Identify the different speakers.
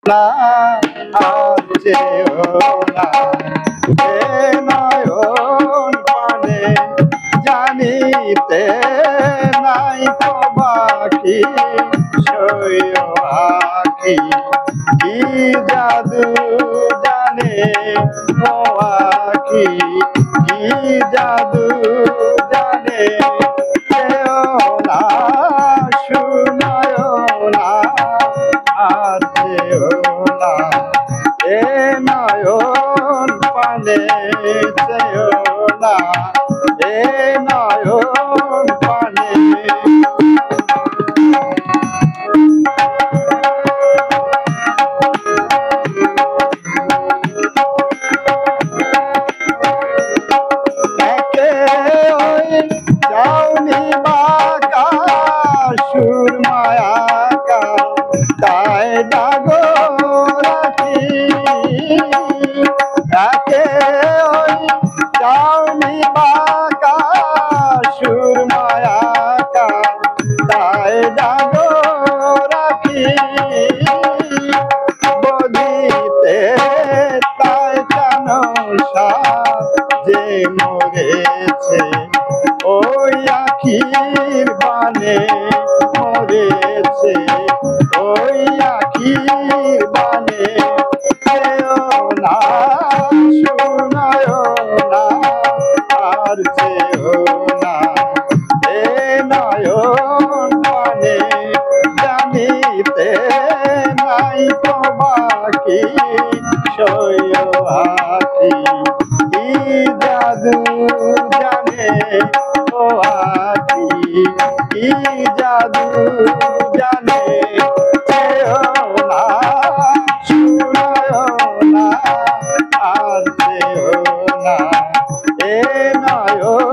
Speaker 1: না আর যেও না এ নয়ন পানে জানিতে নাই তো বাকি সইয় আঁখি কি জাদু জানে ও আঁখি কি জাদু জানে যেও না শুনায় না আর যেও না এ নয়ন পানে যেও না এ নয়ন পানে যাওনি বাঁকা সুরমায়া তাই ডাগো রাখি একে ওই যাওনি বাঁকা সুরমায়া তাই ডাগো রাখি বদিতে তাই কেন যে মরেছে ওই আখির বানে মরেছে ওই আখির বানে যেও না শোনায় না আর যেও না এ নয়ন পানে জানিতে নাই তো বাকি সইয় আঁখি কি জাদু জানে ও আঁখি কি জাদু জানে যেও না শুনায় না আর যেও না এ নয়ন